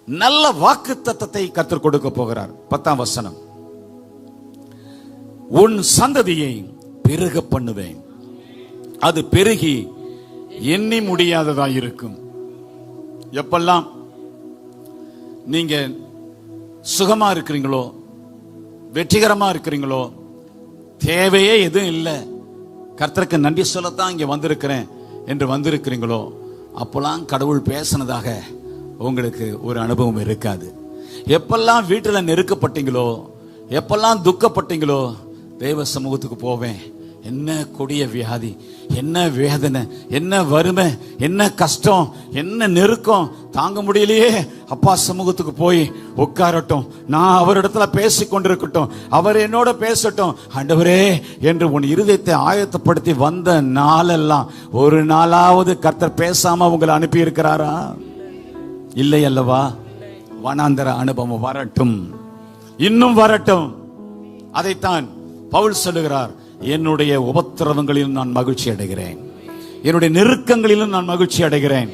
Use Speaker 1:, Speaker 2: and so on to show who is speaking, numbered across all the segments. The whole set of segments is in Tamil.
Speaker 1: நல்ல வாக்குத்தத்தத்தை கர்த்தர் கொடுக்க போகிறார். 10ஆம் வசனம், உன் சந்ததியை பெருக பண்ணுவேன், அது பெருகி எண்ணி முடியாததா இருக்கும். எப்பெல்லாம் நீங்க சுகமா இருக்கிறீங்களோ, வெற்றிகரமா இருக்கிறீங்களோ, தேவையே எதுவும் இல்லை, கர்த்தருக்கு நன்றி சொல்லத்தான் இங்க வந்திருக்கிறேன் என்று வந்திருக்கிறீங்களோ, அப்பெல்லாம் கடவுள் பேசினதாக உங்களுக்கு ஒரு அனுபவம் இருக்காது. எப்பெல்லாம் வீட்டில் நெருக்கப்பட்டீங்களோ, எப்பெல்லாம் துக்கப்பட்டீங்களோ, தேவ சமூகத்துக்கு போவேன், என்ன கொடிய வியாதி, என்ன வேதனை, என்ன வறுமை, என்ன கஷ்டம், என்ன நெருக்கம் தாங்க முடியலையே, அப்பா சமூகத்துக்கு போய் உட்காரட்டும், நான் அவரிடத்துல பேசி கொண்டிருக்கட்டும், அவர் என்னோட பேசட்டும், ஆண்டவரே என்று உன் இருதயத்தை ஆயத்தப்படுத்தி வந்த நாளெல்லாம் ஒரு நாளாவது கர்த்தர் பேசாம உங்களை அனுப்பி இருக்கிறாரா? இல்லை அல்லவா? வனாந்தர அனுபவம் வரட்டும், இன்னும் வரட்டும். அதைத்தான் பவுல் சொல்லுகிறார், என்னுடைய உபத்திரவங்களிலும் நான் மகிழ்ச்சி அடைகிறேன், என்னுடைய நெருக்கங்களிலும் நான் மகிழ்ச்சி அடைகிறேன்.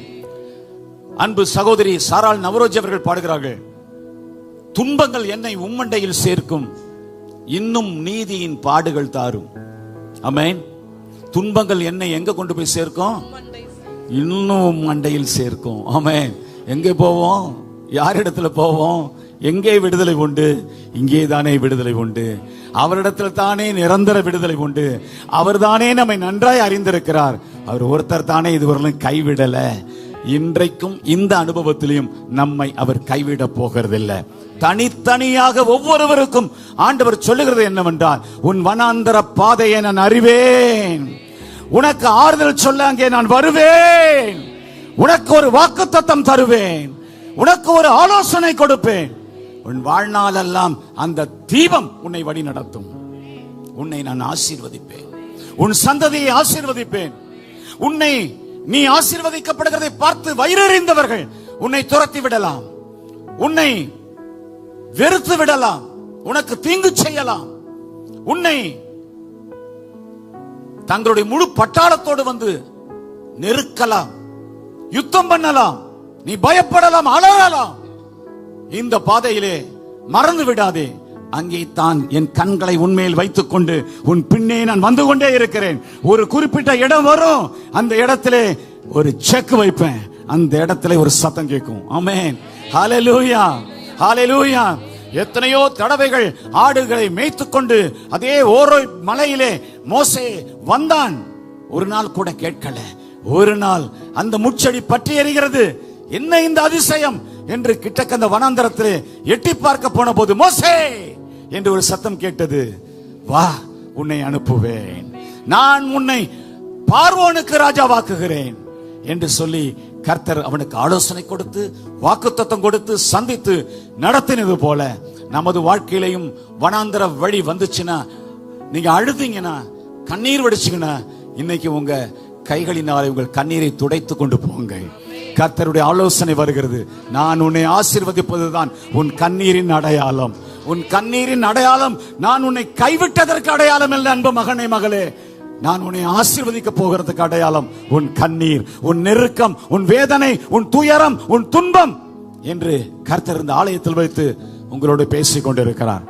Speaker 1: அன்பு சகோதரி சாராள் நவரோஜி அவர்கள் பாடுகிறார்கள், துன்பங்கள் என்னை உம்மண்டையில் சேர்க்கும், இன்னும் நீதியின் பாடுகள் தாரும். ஆமென். துன்பங்கள் என்னை எங்க கொண்டு போய் சேர்க்கும்? இன்னும் மண்டையில் சேர்க்கும். ஆமென். எங்கே போவோம்? யாரிடத்துல போவோம்? எங்கே விடுதலை உண்டு? இங்கே தானே விடுதலை உண்டு. அவரிடத்தில் தானே நிரந்தர விடுதலை உண்டு. அவர் தானே நம்மை நன்றாய் அறிந்திருக்கிறார். அவர் ஒருத்தர் தானே இதுவரையிலும் கைவிடல. இன்றைக்கும் இந்த அனுபவத்திலையும் நம்மை அவர் கைவிட போகிறதில்லை. தனித்தனியாக ஒவ்வொருவருக்கும் ஆண்டவர் சொல்லுகிறது என்னவென்றால், உன் வனாந்தர பாதையை நான் அறிவேன், உனக்கு ஆறுதல் சொல்ல அங்கே நான் வருவேன், உனக்கு ஒரு வாக்குத்தத்தம் தருவேன், உனக்கு ஒரு ஆலோசனை கொடுப்பேன், உன் வாழ்நாளெல்லாம் அந்த தீபம் உன்னை வழி நடத்தும், உன்னை நான் ஆசீர்வதிப்பேன், உன் சந்ததியை ஆசீர்வதிப்பேன். உன்னை நீ ஆசீர்வதிக்கப்படுகிறதை பார்த்து வயிறறிந்தவர்கள் உன்னை துரத்தி விடலாம், உன்னை வெறுத்து விடலாம், உனக்கு தீங்கு செய்யலாம், உன்னை தங்களுடைய முழு பட்டாளத்தோடு வந்து நெருக்கலாம், யுத்தம் பண்ணலாம், நீ பயப்படலாம், அலறலாம். இந்த பாதையிலே மறந்து விடாதே, அங்கே தான் என் கண்களை உன்மேல் வைத்துக் கொண்டு உன் பின்னே நான் வந்து கொண்டே இருக்கிறேன். ஒரு குறிப்பிட்ட இடம் வரும், அந்த இடத்திலே ஒரு செக் வைப்பேன், அந்த இடத்திலே ஒரு சத்தம் கேட்கும். ஆமென். ஹல்லேலூயா, ஹல்லேலூயா. எத்தனையோ தடவைகள் ஆடுகளை மேய்த்துக் கொண்டு அதே ஓரோய் மலையிலே மோசே வந்தான், ஒரு நாள் கூட கேட்கல. ஒரு நாள் அந்த முச்செடி பற்றி எறிகிறது, என்ன இந்த அதிசயம் என்று கிட்டக்க அந்த வனாந்தரத்திலே எட்டி பார்க்க போன போது மோசே என்று ஒரு சத்தம் கேட்டது. வா, உன்னை அனுப்புவேன், நான் உன்னை பார்வோனுக்கு ராஜாவாக்குகிறேன் என்று சொல்லி கர்த்தர் அவனுக்கு ஆலோசனை கொடுத்து வாக்குத்தத்தம் கொடுத்து சந்தித்து நடத்தினது போல நமது வாழ்க்கையிலையும் வனாந்தர வழி வந்துச்சுன்னா, நீங்க அழுதீங்கன்னா, கண்ணீர் வடிச்சீங்கன்னா, இன்னைக்கு உங்க கைகளினாலே உங்கள் கண்ணீரை துடைத்து கொண்டு போங்க. கர்த்தருடைய ஆலோசனை வருகிறது, நான் உன்னை ஆசீர்வதிப்பதுதான் உன் கண்ணீரின் அடையாளம். உன் கண்ணீரின் அடையாளம் நான் உன்னை கைவிட்டதற்கு அடையாளம் இல்லை அன்பு மகனே, மகளே. நான் உன்னை ஆசீர்வதிக்க போகிறதுக்கு அடையாளம் உன் கண்ணீர், உன் நெருக்கம், உன் வேதனை, உன் துயரம், உன் துன்பம் என்று கர்த்தர் இந்த ஆலயத்தில் வைத்து உங்களோடு பேசிக் கொண்டிருக்கிறார்.